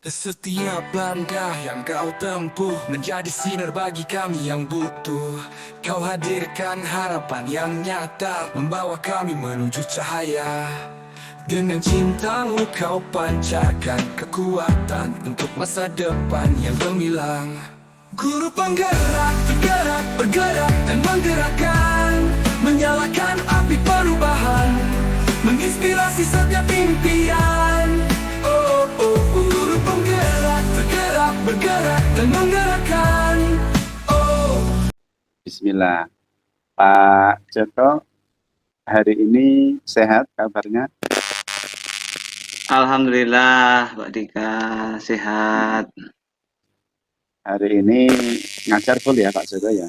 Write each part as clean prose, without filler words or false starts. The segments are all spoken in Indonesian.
Setiap langkah yang kau tempuh menjadi sinar bagi kami yang butuh. Kau hadirkan harapan yang nyata, membawa kami menuju cahaya. Dengan cintamu kau pancarkan kekuatan untuk masa depan yang gemilang. Guru penggerak, tergerak, bergerak dan menggerakkan, menyalakan api perubahan, menginspirasi setiap impian. Oh, oh, oh. Guru penggerak, tergerak, bergerak dan menggerakkan. Oh. Bismillah. Pak Joko, hari ini sehat kabarnya? Alhamdulillah, Mbak Dika, sehat. Hari ini ngajar full ya Pak Joko ya?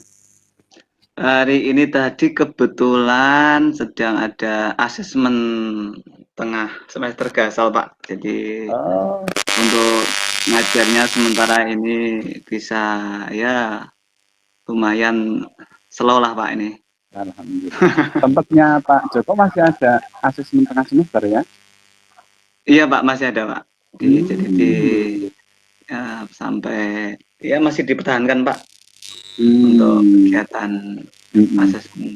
Hari ini tadi kebetulan sedang ada asesmen tengah semester gasal, Pak. Jadi untuk ngajarnya sementara ini bisa ya lumayan slow lah Pak ini. Alhamdulillah. Tempatnya Pak Joko masih ada asesmen tengah semester ya? Iya Pak, masih ada Pak. Jadi ya, sampai ya masih dipertahankan Pak untuk kegiatan asesmen.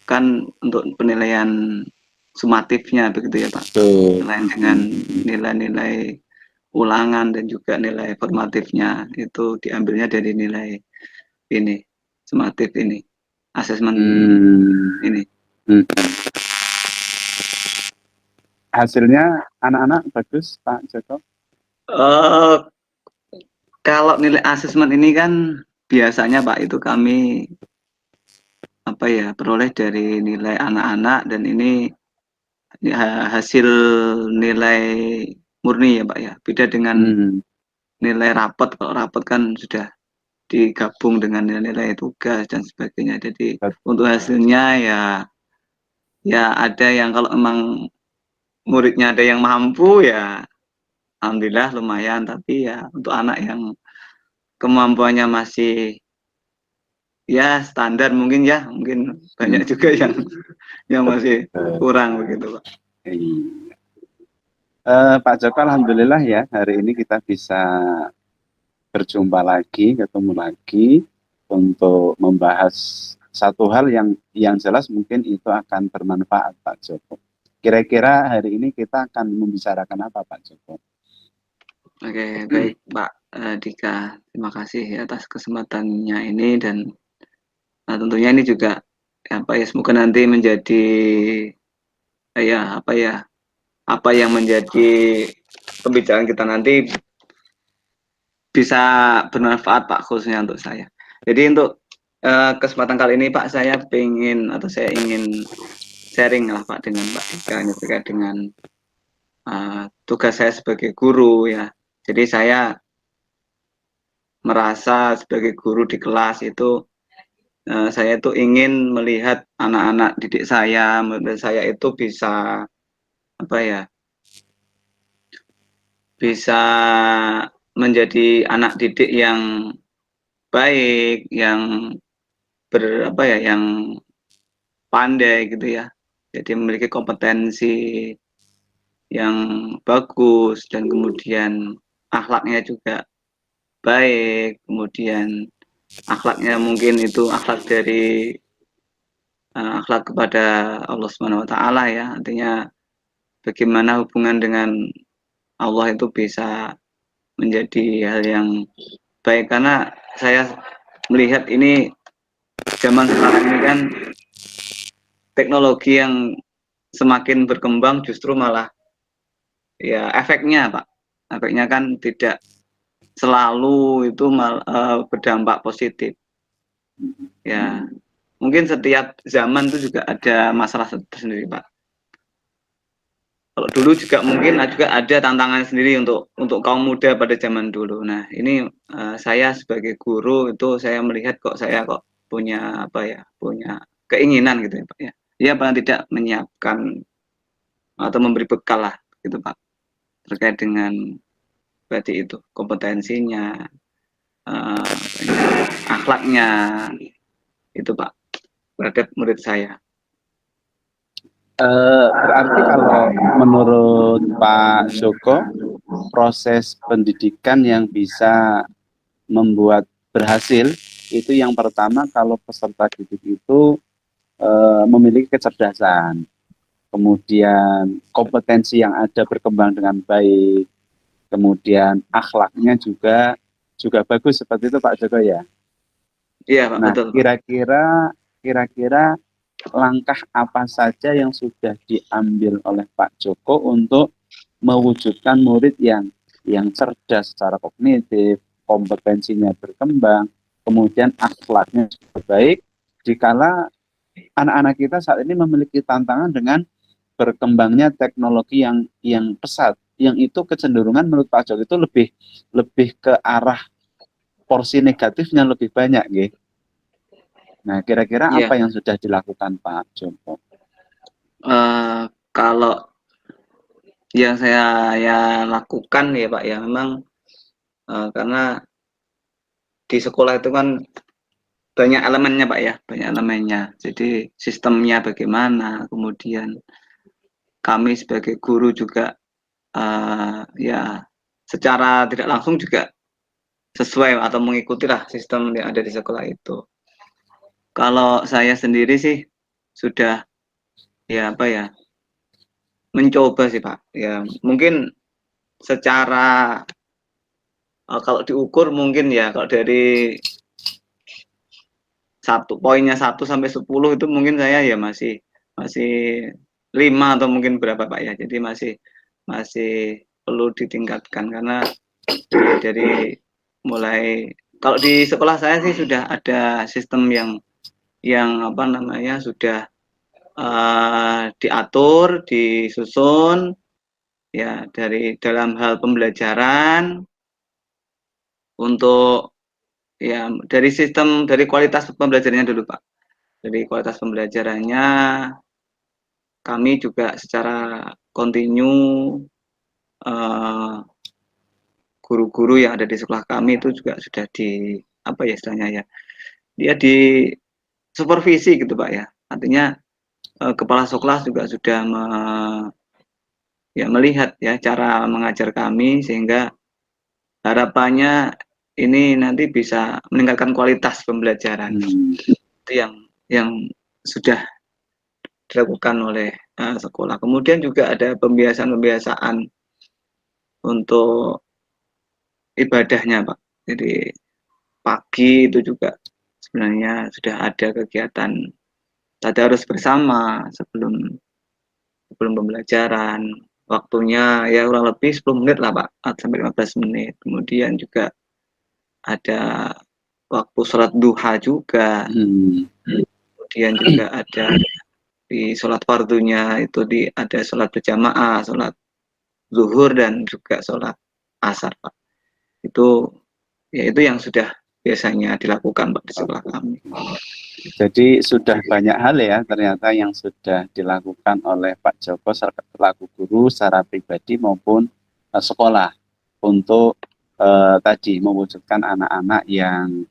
Kan untuk penilaian sumatifnya begitu ya Pak. Selain dengan nilai-nilai ulangan dan juga nilai formatifnya itu diambilnya dari nilai ini sumatif ini asesmen ini. Hasilnya anak-anak bagus Pak Joko? Kalau nilai asesmen ini kan biasanya Pak itu kami peroleh dari nilai anak-anak, dan ini hasil nilai murni ya Pak ya. Beda dengan nilai rapot. Kalau rapot kan sudah digabung dengan nilai-nilai tugas dan sebagainya. Jadi untuk hasilnya ya ada yang kalau emang muridnya ada yang mampu ya alhamdulillah lumayan, tapi ya untuk anak yang kemampuannya masih ya standar mungkin banyak juga yang masih kurang begitu Pak. Pak Joko, alhamdulillah ya hari ini kita bisa berjumpa lagi, ketemu lagi untuk membahas satu hal yang jelas mungkin itu akan bermanfaat Pak Joko. Kira-kira hari ini kita akan membicarakan apa Pak Joko? Oke, baik Pak Dika, terima kasih atas kesempatannya ini, dan tentunya ini juga semoga nanti menjadi apa yang menjadi pembicaraan kita nanti bisa bermanfaat Pak, khususnya untuk saya. Jadi untuk kesempatan kali ini Pak, saya ingin sharing lah Pak dengan Pak Dika terkait dengan tugas saya sebagai guru ya. Jadi saya merasa sebagai guru di kelas itu saya itu ingin melihat anak-anak didik saya, murid saya itu bisa bisa menjadi anak didik yang baik, yang yang pandai gitu ya. Jadi memiliki kompetensi yang bagus, dan kemudian akhlaknya juga baik, kemudian akhlaknya mungkin itu akhlak dari akhlak kepada Allah Subhanahu wa Ta'ala ya. Artinya bagaimana hubungan dengan Allah itu bisa menjadi hal yang baik, karena saya melihat ini zaman sekarang ini kan teknologi yang semakin berkembang justru malah ya efeknya kan tidak selalu itu berdampak positif ya. Mungkin setiap zaman itu juga ada masalah tersendiri Pak. Kalau dulu juga mungkin juga ada tantangan sendiri untuk kaum muda pada zaman dulu. Nah ini saya sebagai guru itu saya melihat saya punya punya keinginan gitu ya Pak ya. Ya paling tidak menyiapkan atau memberi bekal lah gitu Pak, terkait dengan berarti itu kompetensinya, akhlaknya itu Pak terhadap murid saya. Berarti kalau menurut Pak Joko, proses pendidikan yang bisa membuat berhasil itu yang pertama kalau peserta didik itu memiliki kecerdasan, kemudian kompetensi yang ada berkembang dengan baik, kemudian akhlaknya juga bagus seperti itu Pak Joko ya. Iya Pak, Nah, betul Pak. kira-kira langkah apa saja yang sudah diambil oleh Pak Joko untuk mewujudkan murid yang cerdas secara kognitif, kompetensinya berkembang, kemudian akhlaknya juga baik, dikala anak-anak kita saat ini memiliki tantangan dengan berkembangnya teknologi yang pesat, yang itu kecenderungan menurut Pak Joko itu lebih ke arah porsi negatifnya lebih banyak, gitu. Nah, kira-kira Iya, apa yang sudah dilakukan Pak Joko? kalau yang saya ya lakukan ya Pak ya, memang karena di sekolah itu kan banyak elemennya Pak ya, banyak elemennya. Jadi sistemnya bagaimana, kemudian kami sebagai guru juga ya secara tidak langsung juga sesuai atau mengikutilah sistem yang ada di sekolah itu. Kalau saya sendiri sih sudah ya apa ya, mencoba sih Pak. Ya mungkin secara kalau diukur mungkin ya kalau dari poinnya 1 sampai 10 itu mungkin saya ya masih 5 atau mungkin berapa Pak ya. Jadi masih perlu ditingkatkan karena dari mulai kalau di sekolah saya sih sudah ada sistem yang apa namanya sudah diatur, disusun ya dari dalam hal pembelajaran untuk ya dari kualitas pembelajarannya dulu Pak. Dari kualitas pembelajarannya kami juga secara kontinu guru-guru yang ada di sekolah kami itu juga sudah di apa ya istilahnya ya, dia di supervisi gitu Pak ya. Artinya kepala sekolah juga sudah melihat ya cara mengajar kami sehingga harapannya ini nanti bisa meningkatkan kualitas pembelajaran. Itu yang sudah dilakukan oleh sekolah. Kemudian juga ada pembiasaan-pembiasaan untuk ibadahnya, Pak. Jadi pagi itu juga sebenarnya sudah ada kegiatan tadarus bersama sebelum pembelajaran. Waktunya ya kurang lebih 10 menit lah, Pak, sampai 15 menit. Kemudian juga ada waktu sholat duha juga. Kemudian juga ada di sholat fardunya itu ada sholat berjamaah, sholat zuhur dan juga sholat asar Pak. Itu ya itu yang sudah biasanya dilakukan Pak di sekolah kami. Jadi sudah banyak hal ya ternyata yang sudah dilakukan oleh Pak Joko selaku guru secara pribadi maupun sekolah untuk tadi mewujudkan anak-anak yang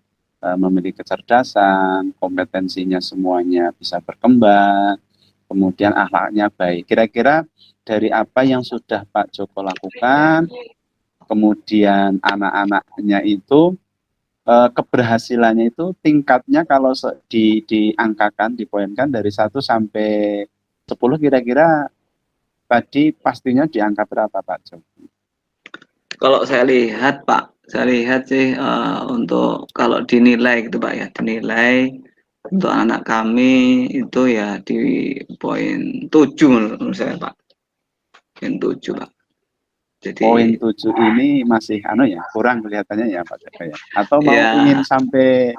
memiliki kecerdasan, kompetensinya semuanya bisa berkembang, kemudian akhlaknya baik. Kira-kira dari apa yang sudah Pak Joko lakukan, kemudian anak-anaknya itu keberhasilannya itu tingkatnya kalau diangkakan, dipoinkan dari 1 sampai 10 kira-kira tadi pastinya di angka berapa Pak Joko? Kalau saya lihat sih untuk kalau dinilai gitu Pak ya, dinilai untuk anak kami itu ya di poin 7 menurut saya Pak. Poin 7 Pak. Jadi Poin 7 ini masih ya kurang kelihatannya ya Pak Joko ya. Atau mau ya ingin sampai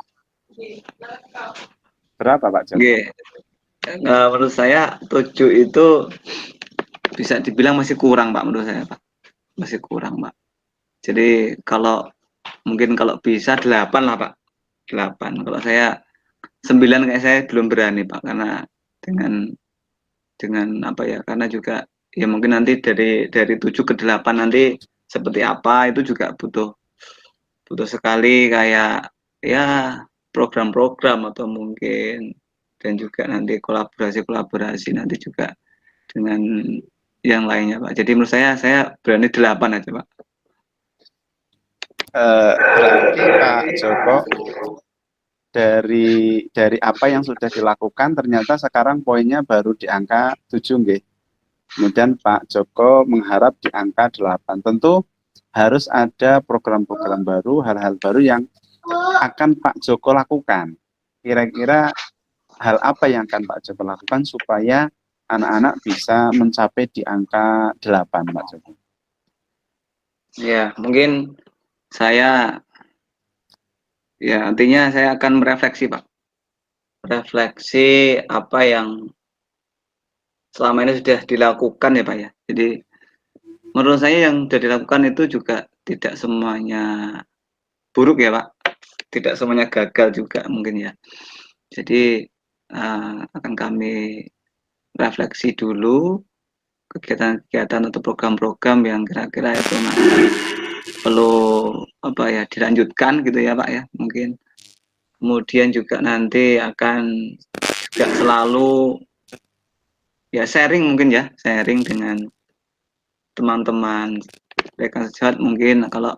berapa Pak Joko? menurut saya 7 itu bisa dibilang masih kurang Pak menurut saya Pak. Masih kurang Pak. Jadi mungkin kalau bisa 8 lah Pak. 8. Kalau saya 9 kayak saya belum berani Pak karena dengan apa ya? Karena juga ya mungkin nanti dari 7 ke 8 nanti seperti apa itu juga butuh sekali kayak ya program-program atau mungkin dan juga nanti kolaborasi nanti juga dengan yang lainnya Pak. Jadi menurut saya berani 8 aja Pak. Berarti Pak Joko, dari apa yang sudah dilakukan ternyata sekarang poinnya baru di angka 7 nggih. Kemudian Pak Joko mengharap di angka 8. Tentu harus ada program-program baru, hal-hal baru yang akan Pak Joko lakukan. Kira-kira hal apa yang akan Pak Joko lakukan supaya anak-anak bisa mencapai di angka 8, Pak Joko? Ya, mungkin saya ya artinya saya akan merefleksi Pak. Refleksi apa yang selama ini sudah dilakukan ya Pak ya. Jadi menurut saya yang sudah dilakukan itu juga tidak semuanya buruk ya Pak. Tidak semuanya gagal juga mungkin ya. Jadi akan kami refleksi dulu kegiatan-kegiatan atau program-program yang kira-kira itu masih perlu apa ya dilanjutkan gitu ya Pak ya mungkin. Kemudian juga nanti akan juga selalu ya sharing mungkin ya, sharing dengan teman-teman rekan sejawat mungkin kalau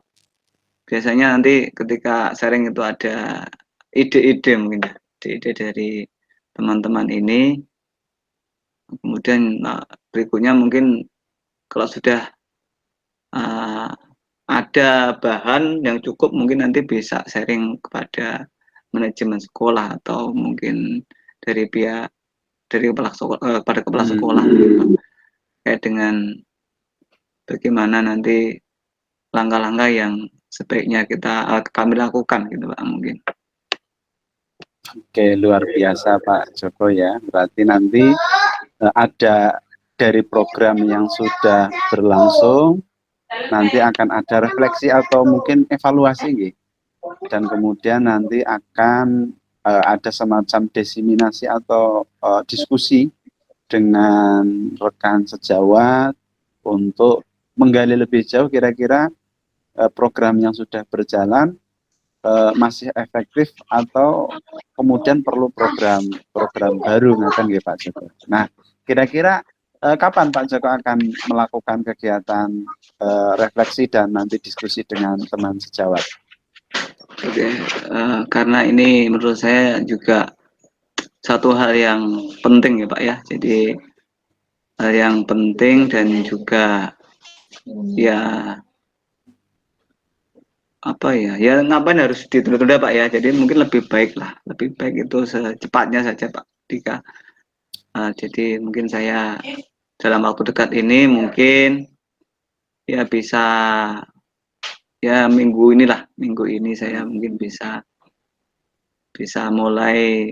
biasanya nanti ketika sharing itu ada ide-ide mungkin ya, ide-ide dari teman-teman ini. Kemudian berikutnya mungkin kalau sudah ada bahan yang cukup mungkin nanti bisa sharing kepada manajemen sekolah atau mungkin dari pihak dari kepala sekolah pada kepala sekolah terkait dengan bagaimana nanti langkah-langkah yang sebaiknya kami lakukan gitu Pak mungkin. Oke, luar biasa Pak Joko ya. Berarti nanti ada dari program yang sudah berlangsung, nanti akan ada refleksi atau mungkin evaluasi gitu. Dan kemudian nanti akan ada semacam diseminasi atau diskusi dengan rekan sejawat untuk menggali lebih jauh kira-kira program yang sudah berjalan masih efektif atau kemudian perlu program baru ngaten nggih Pak Joko. Nah, kira-kira kapan Pak Joko akan melakukan kegiatan refleksi dan nanti diskusi dengan teman sejawat? Oke, karena ini menurut saya juga satu hal yang penting ya Pak ya. Jadi hal yang penting dan juga ya apa ya ngapain harus ditunda-tunda Pak ya. Jadi mungkin lebih baik itu secepatnya saja Pak Dika. Jadi mungkin saya dalam waktu dekat ini mungkin ya bisa ya minggu ini saya mungkin bisa mulai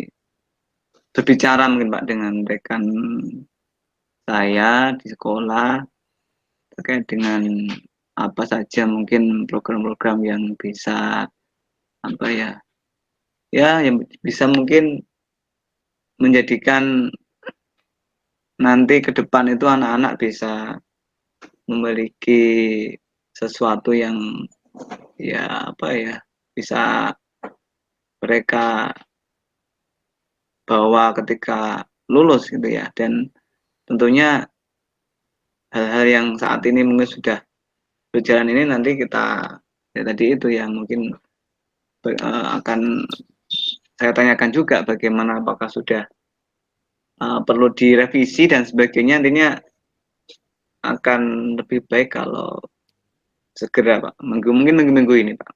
berbicara mungkin Pak dengan rekan saya di sekolah terkait dengan apa saja mungkin program-program yang bisa apa ya yang bisa mungkin menjadikan nanti ke depan itu anak-anak bisa memiliki sesuatu yang ya apa ya bisa mereka bawa ketika lulus gitu ya dan tentunya hal-hal yang saat ini mungkin sudah berjalan ini nanti kita ya tadi itu ya mungkin akan saya tanyakan juga bagaimana apakah sudah perlu direvisi dan sebagainya intinya akan lebih baik kalau segera Pak mungkin minggu ini Pak.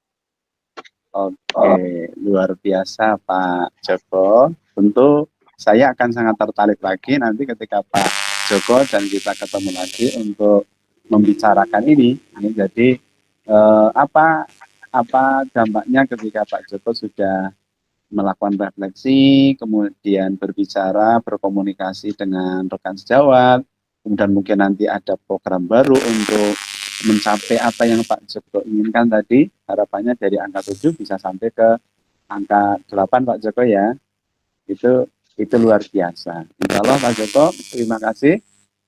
Oke, luar biasa Pak Joko. Tentu saya akan sangat tertarik lagi nanti ketika Pak Joko dan kita ketemu lagi untuk membicarakan ini. Jadi apa dampaknya ketika Pak Joko sudah melakukan refleksi, kemudian berbicara, berkomunikasi dengan rekan sejawat, kemudian mungkin nanti ada program baru untuk mencapai apa yang Pak Joko inginkan tadi, harapannya dari angka 7 bisa sampai ke angka 8 Pak Joko ya. Itu luar biasa. Insya Allah Pak Joko, terima kasih.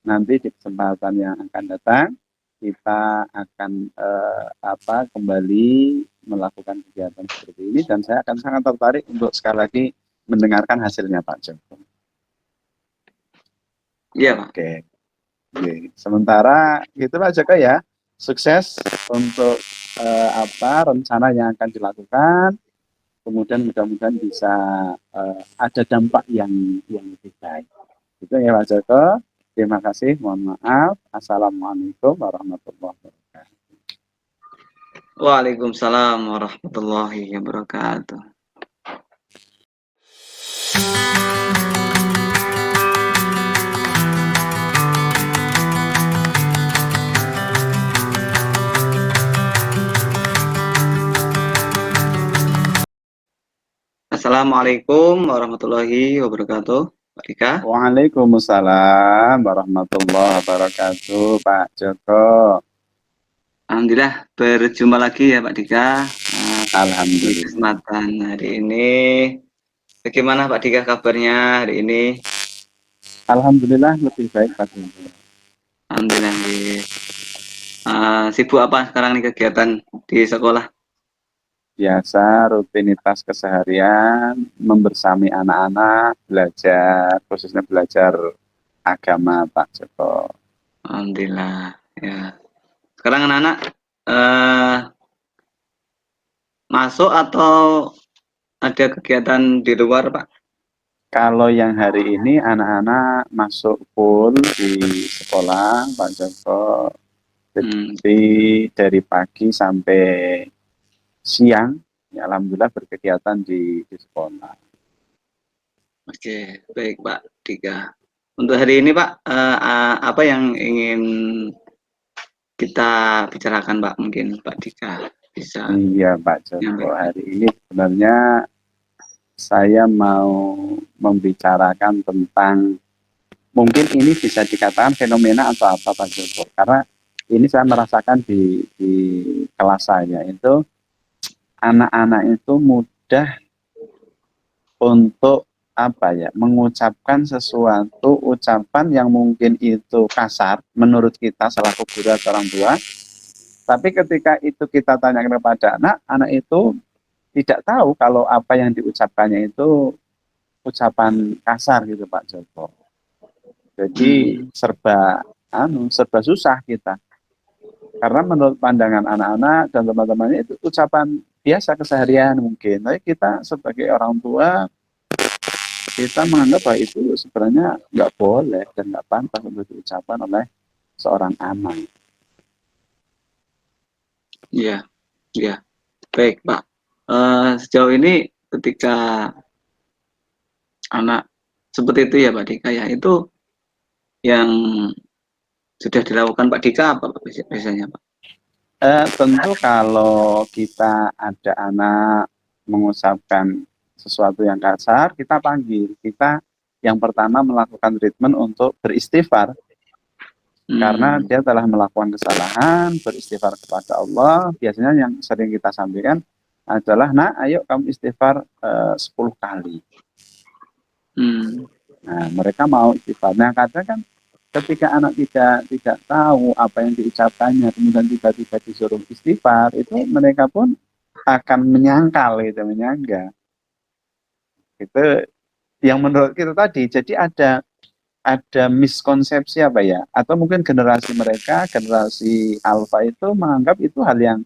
Nanti di kesempatan yang akan datang kita akan kembali melakukan kegiatan seperti ini dan saya akan sangat tertarik untuk sekali lagi mendengarkan hasilnya Pak Joko. Iya Pak. Oke. Oke. Sementara itu Pak Joko ya, sukses untuk rencana yang akan dilakukan. Kemudian mudah-mudahan bisa ada dampak yang lebih baik. Itu ya Pak Joko. Terima kasih. Mohon maaf. Assalamualaikum warahmatullahi wabarakatuh. Waalaikumsalam warahmatullahi wabarakatuh. Assalamualaikum warahmatullahi wabarakatuh, Pak Dika. Waalaikumsalam warahmatullahi wabarakatuh, Pak Joko. Alhamdulillah berjumpa lagi ya Pak Dika. Di Alhamdulillah. kesempatan hari ini, bagaimana Pak Dika kabarnya hari ini? Alhamdulillah lebih baik Pak Joko. Alhamdulillah. Sibuk apa sekarang nih kegiatan di sekolah? Biasa rutinitas keseharian, membersami anak-anak, belajar, khususnya belajar agama Pak Joko. Alhamdulillah ya. Sekarang anak-anak masuk atau ada kegiatan di luar Pak? Kalau yang hari ini anak-anak masuk full di sekolah Pak Joko. Jadi dari pagi sampai siang, ya alhamdulillah berkegiatan di sekolah. Oke, baik Pak Dika. Untuk hari ini Pak, apa yang ingin kita bicarakan Pak? Mungkin Pak Dika bisa. Iya Pak Joko, hari ini sebenarnya saya mau membicarakan tentang, mungkin ini bisa dikatakan fenomena atau apa Pak Joko, karena ini saya merasakan di kelas saya itu, anak-anak itu mudah untuk mengucapkan sesuatu ucapan yang mungkin itu kasar menurut kita selaku guru atau orang tua, tapi ketika itu kita tanyakan kepada anak itu tidak tahu kalau apa yang diucapkannya itu ucapan kasar gitu Pak Joko. Jadi serba susah kita. Karena menurut pandangan anak-anak dan teman-temannya itu ucapan biasa keseharian mungkin. Tapi kita sebagai orang tua, kita menganggap bahwa itu sebenarnya nggak boleh dan nggak pantas untuk diucapkan oleh seorang anak. Iya, iya. Baik Pak. Sejauh ini ketika anak seperti itu ya Pak Dika ya, itu yang sudah dilakukan Pak Dika apa Pak biasanya Pak? Tentu kalau kita ada anak mengucapkan sesuatu yang kasar, kita panggil. Kita yang pertama melakukan treatment untuk beristighfar. Karena dia telah melakukan kesalahan, beristighfar kepada Allah. Biasanya yang sering kita sampaikan adalah, ayo kamu istighfar 10 kali. Nah, mereka mau istighfar. Nah, kadang kan ketika anak tidak tahu apa yang diucapkannya, kemudian tiba-tiba disuruh istighfar, itu mereka pun akan menyangkal gitu, menyangga. Itu yang menurut kita tadi. Jadi ada miskonsepsi atau mungkin generasi mereka, generasi alfa itu menganggap itu hal yang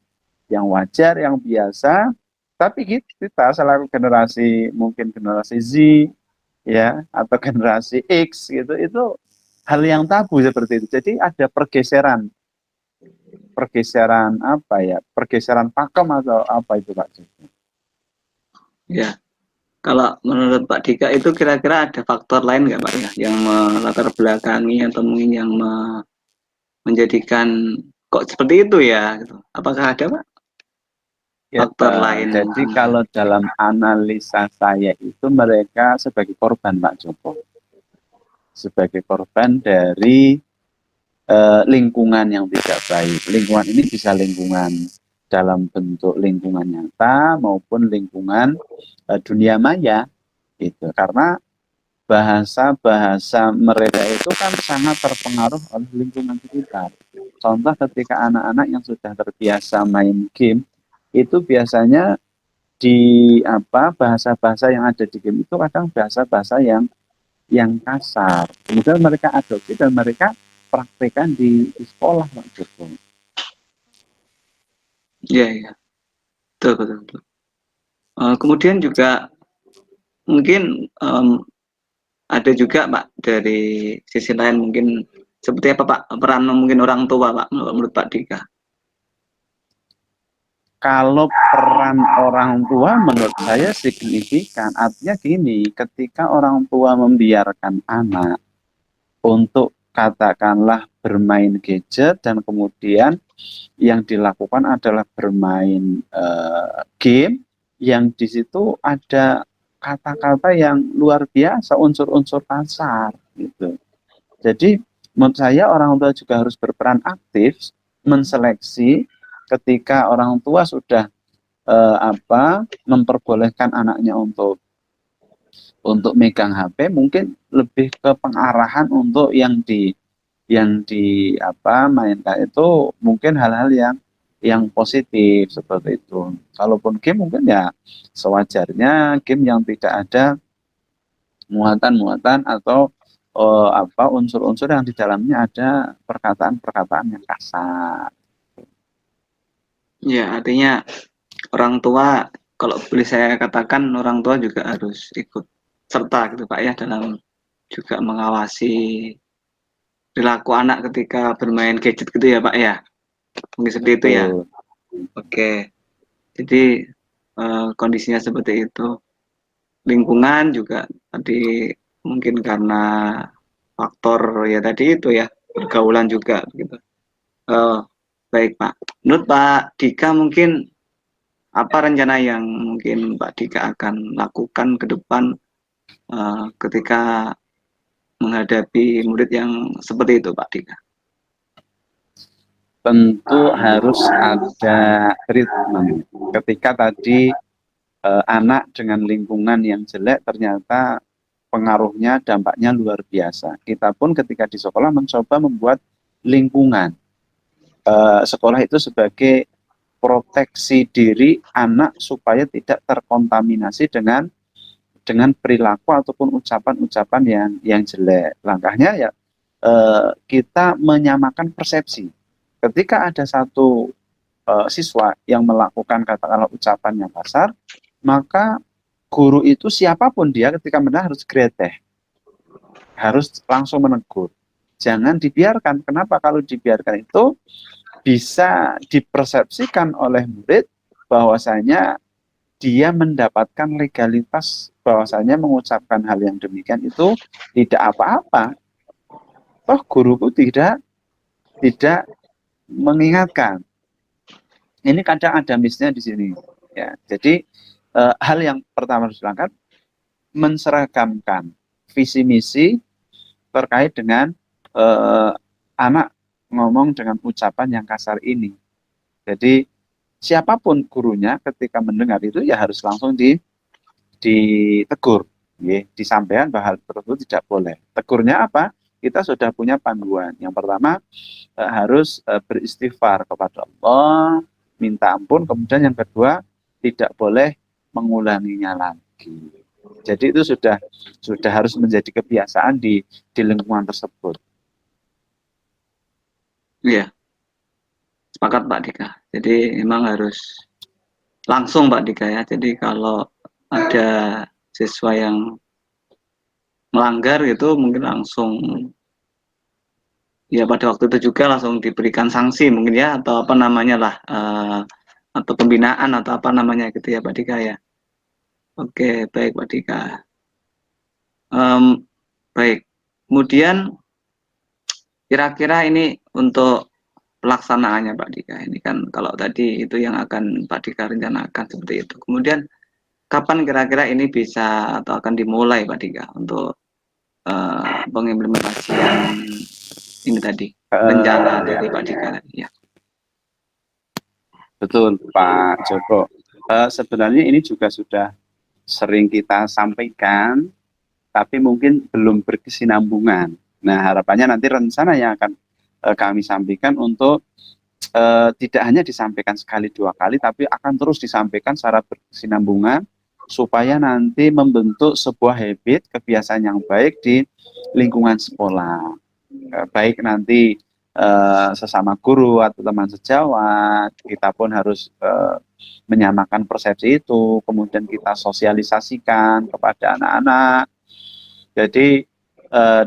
wajar, yang biasa. Tapi kita selaku generasi, mungkin generasi Z ya, atau generasi X gitu, itu hal yang tabu seperti itu. Jadi ada pergeseran pergeseran pakem atau apa itu Pak Joko? Ya, kalau menurut Pak Dika itu kira-kira ada faktor lain nggak Pak ya, yang melatar belakangi atau mungkin yang menjadikan kok seperti itu ya? Gitu. Apakah ada Pak? Faktor lain. Jadi kalau dalam analisa saya itu mereka sebagai korban Pak Joko, sebagai korban dari lingkungan yang tidak baik. Lingkungan ini bisa lingkungan dalam bentuk lingkungan nyata maupun lingkungan dunia maya, gitu. Karena bahasa mereka itu kan sangat terpengaruh oleh lingkungan sekitar. Contoh ketika anak-anak yang sudah terbiasa main game, itu biasanya di bahasa-bahasa yang ada di game itu kadang bahasa-bahasa yang kasar. Kemudian mereka adopsi dan mereka praktekkan di sekolah, Pak Joko. Iya, iya. Betul, betul, betul. Kemudian juga mungkin ada juga Pak dari sisi lain mungkin seperti apa Pak peran mungkin orang tua Pak menurut Pak Dika? Kalau peran orang tua menurut saya signifikan. Artinya gini, ketika orang tua membiarkan anak untuk katakanlah bermain gadget dan kemudian yang dilakukan adalah bermain game yang di situ ada kata-kata yang luar biasa, unsur-unsur kasar gitu. Jadi menurut saya orang tua juga harus berperan aktif menseleksi ketika orang tua sudah memperbolehkan anaknya untuk megang HP, mungkin lebih ke pengarahan untuk yang mainkan itu mungkin hal-hal yang positif seperti itu. Kalaupun game mungkin ya sewajarnya game yang tidak ada muatan-muatan atau unsur-unsur yang di dalamnya ada perkataan-perkataan yang kasar. Ya, artinya orang tua kalau boleh saya katakan orang tua juga harus ikut serta gitu Pak ya dalam juga mengawasi perilaku anak ketika bermain gadget gitu ya Pak ya. Mungkin seperti itu ya. Betul. Oke. Jadi kondisinya seperti itu. Lingkungan juga tadi mungkin karena faktor ya tadi itu ya pergaulan juga gitu. Baik Pak. Menurut Pak Dika mungkin apa rencana yang mungkin Pak Dika akan lakukan ke depan ketika menghadapi murid yang seperti itu Pak Dika? Tentu harus ada treatment. Ketika tadi anak dengan lingkungan yang jelek ternyata pengaruhnya, dampaknya luar biasa. Kita pun ketika di sekolah mencoba membuat lingkungan sekolah itu sebagai proteksi diri anak supaya tidak terkontaminasi dengan perilaku ataupun ucapan-ucapan yang jelek. Langkahnya ya kita menyamakan persepsi. Ketika ada satu siswa yang melakukan katakanlah ucapan yang kasar, maka guru itu siapapun dia ketika mendengar harus greteh, harus langsung menegur. Jangan dibiarkan. Kenapa? Kalau dibiarkan itu bisa dipersepsikan oleh murid bahwasanya dia mendapatkan legalitas bahwasanya mengucapkan hal yang demikian itu tidak apa-apa. Toh guruku tidak mengingatkan. Ini kadang ada miss-nya di sini. Ya, jadi hal yang pertama harus dilakukan menseragamkan visi misi terkait dengan anak ngomong dengan ucapan yang kasar ini. Jadi siapapun gurunya ketika mendengar itu ya harus langsung ditegur, ya, disampaikan bahwa hal tersebut tidak boleh. Tegurnya apa? Kita sudah punya panduan. Yang pertama harus beristighfar kepada Allah, minta ampun. Kemudian yang kedua tidak boleh mengulanginya lagi. Jadi itu sudah harus menjadi kebiasaan di lingkungan tersebut. Iya, sepakat Pak Dika. Jadi memang harus langsung Pak Dika ya. Jadi kalau ada siswa yang melanggar gitu mungkin langsung ya pada waktu itu juga langsung diberikan sanksi mungkin ya atau apa namanya lah atau pembinaan atau apa namanya gitu ya Pak Dika ya. Oke, baik Pak Dika. Baik. Kemudian kira-kira ini untuk pelaksanaannya Pak Dika. Ini kan kalau tadi itu yang akan Pak Dika rencanakan seperti itu. Kemudian kapan kira-kira ini bisa atau akan dimulai Pak Dika untuk pengimplementasian ini tadi rencana dari Pak Dika tadi ya. Betul Pak Joko. Sebenarnya ini juga sudah sering kita sampaikan, tapi mungkin belum berkesinambungan. Nah harapannya nanti rencana yang akan kami sampaikan untuk tidak hanya disampaikan sekali dua kali, tapi akan terus disampaikan secara berkesinambungan supaya nanti membentuk sebuah habit, kebiasaan yang baik di lingkungan sekolah. baik nanti sesama guru atau teman sejawat, kita pun harus menyamakan persepsi itu, kemudian kita sosialisasikan kepada anak-anak. Jadi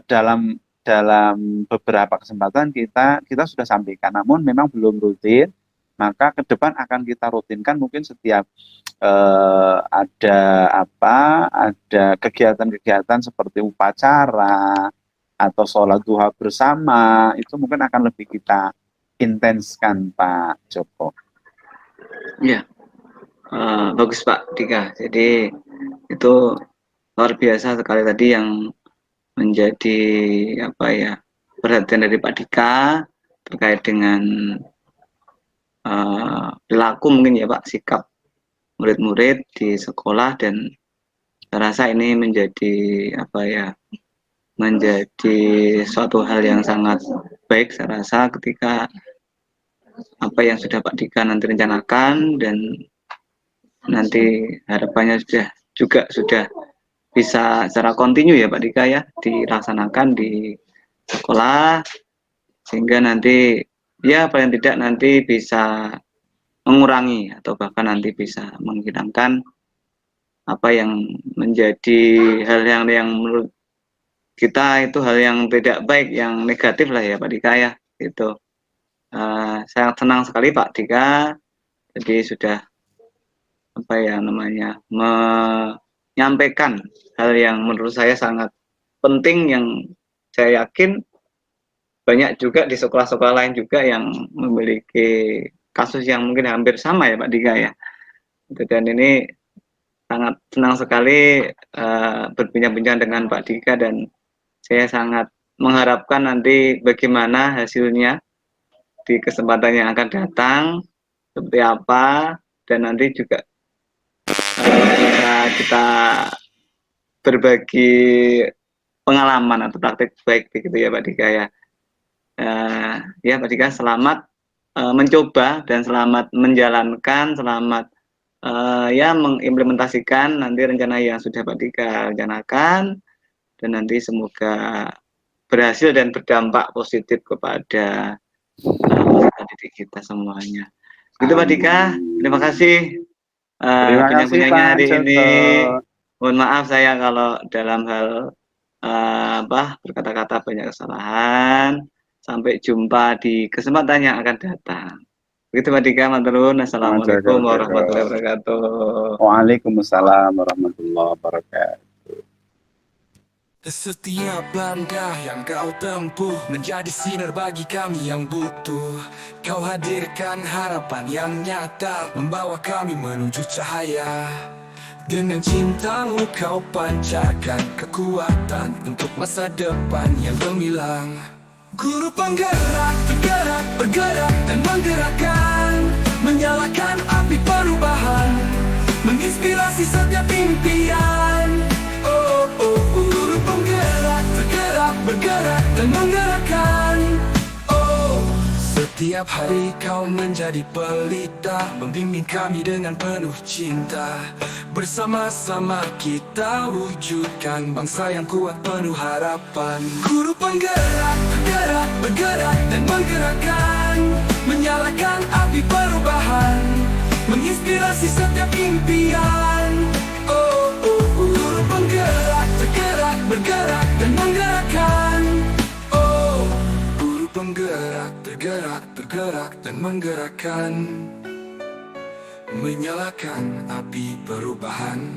dalam beberapa kesempatan kita sudah sampaikan, namun memang belum rutin. Maka ke depan akan kita rutinkan, mungkin setiap ada kegiatan-kegiatan seperti upacara atau sholat duha bersama, itu mungkin akan lebih kita intenskan, Pak Joko. Ya, bagus Pak Dika. Jadi itu luar biasa sekali tadi yang menjadi perhatian dari Pak Dika terkait dengan perilaku mungkin ya Pak, sikap murid-murid di sekolah, dan saya rasa ini menjadi suatu hal yang sangat baik saya rasa ketika apa yang sudah Pak Dika nanti rencanakan, dan nanti harapannya sudah bisa secara kontinu ya Pak Dika ya, dilaksanakan di sekolah, sehingga nanti ya paling tidak nanti bisa mengurangi atau bahkan nanti bisa menghilangkan apa yang menjadi hal yang menurut kita itu hal yang tidak baik, yang negatif lah ya Pak Dika ya, gitu. Sangat senang sekali Pak Dika jadi sudah menyampaikan hal yang menurut saya sangat penting, yang saya yakin banyak juga di sekolah-sekolah lain juga yang memiliki kasus yang mungkin hampir sama ya Pak Dika ya. Dan ini sangat senang sekali berbincang-bincang dengan Pak Dika, dan saya sangat mengharapkan nanti bagaimana hasilnya di kesempatan yang akan datang, seperti apa, dan nanti juga bisa kita berbagi pengalaman atau praktik baik begitu ya Pak Dika ya. Ya Pak Dika, selamat mencoba dan selamat menjalankan, selamat mengimplementasikan nanti rencana yang sudah Pak Dika rencanakan, dan nanti semoga berhasil dan berdampak positif kepada didik kita semuanya. Gitu Pak Dika, terima kasih bincang-bincangnya hari ini. Mohon maaf saya kalau dalam hal berkata-kata banyak kesalahan. Sampai jumpa di kesempatan yang akan datang. Begitu Pak Dika, maturnuwun. Assalamualaikum warahmatullahi wabarakatuh. Waalaikumsalam warahmatullahi wabarakatuh. Setiap langkah yang kau tempuh menjadi sinar bagi kami yang butuh. Kau hadirkan harapan yang nyata, membawa kami menuju cahaya. Dengan cintamu kau pancarkan kekuatan untuk masa depan yang gemilang. Guru penggerak, bergerak, bergerak dan menggerakkan, menyalakan api perubahan, menginspirasi setiap impian. Guru penggerak, bergerak, bergerak dan menggerakkan. Setiap hari kau menjadi pelita, membimbing kami dengan penuh cinta. Bersama-sama kita wujudkan bangsa yang kuat penuh harapan. Guru penggerak, bergerak, bergerak dan menggerakkan, menyalakan api perubahan, menginspirasi setiap impian. Guru penggerak, bergerak, bergerak dan menggerakkan. Guru penggerak, bergerak, bergerak dan menggerakkan, menyalakan api perubahan.